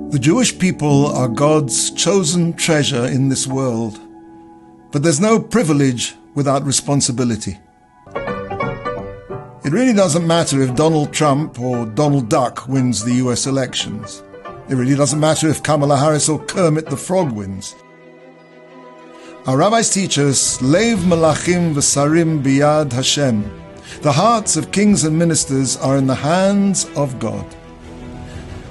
The Jewish people are God's chosen treasure in this world, but there's no privilege without responsibility. It really doesn't matter if Donald Trump or Donald Duck wins the US elections. It really doesn't matter if Kamala Harris or Kermit the Frog wins. Our rabbis teach us, Lev Malachim v'Sarim biyad Hashem. The hearts of kings and ministers are in the hands of God.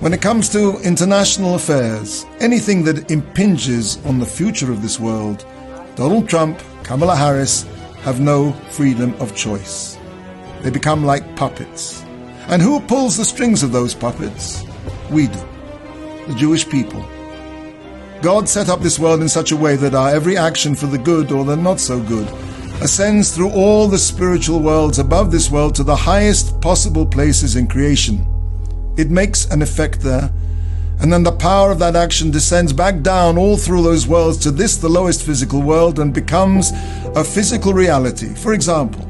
When it comes to international affairs, anything that impinges on the future of this world, Donald Trump, Kamala Harris have no freedom of choice. They become like puppets. And who pulls the strings of those puppets? We do, the Jewish people. God set up this world in such a way that our every action, for the good or the not so good, ascends through all the spiritual worlds above this world to the highest possible places in creation. It makes an effect there, and then the power of that action descends back down all through those worlds to this, the lowest physical world, and becomes a physical reality. For example,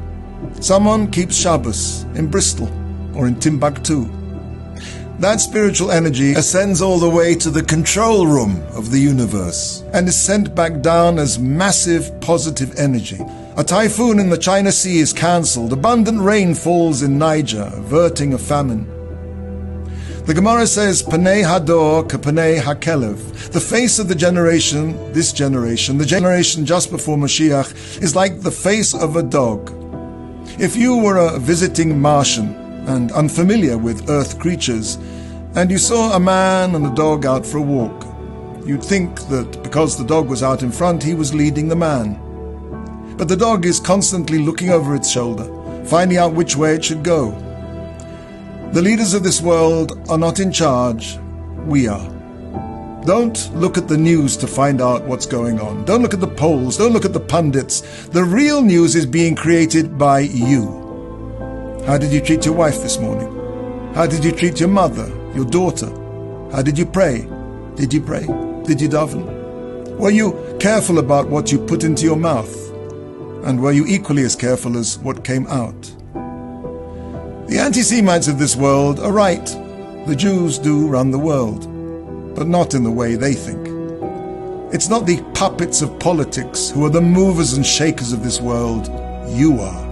someone keeps Shabbos in Bristol or in Timbuktu. That spiritual energy ascends all the way to the control room of the universe and is sent back down as massive positive energy. A typhoon in the China Sea is cancelled. Abundant rain falls in Niger, averting a famine. The Gemara says, Panei Hador kapanei hakelev. The face of the generation, this generation, the generation just before Mashiach, is like the face of a dog. If you were a visiting Martian and unfamiliar with Earth creatures, and you saw a man and a dog out for a walk, you'd think that because the dog was out in front, he was leading the man. But the dog is constantly looking over its shoulder, finding out which way it should go. The leaders of this world are not in charge, we are. Don't look at the news to find out what's going on. Don't look at the polls, don't look at the pundits. The real news is being created by you. How did you treat your wife this morning? How did you treat your mother, your daughter? How did you pray? Did you pray? Did you daven? Were you careful about what you put into your mouth? And were you equally as careful as what came out? The anti-Semites of this world are right. The Jews do run the world, but not in the way they think. It's not the puppets of politics who are the movers and shakers of this world. You are.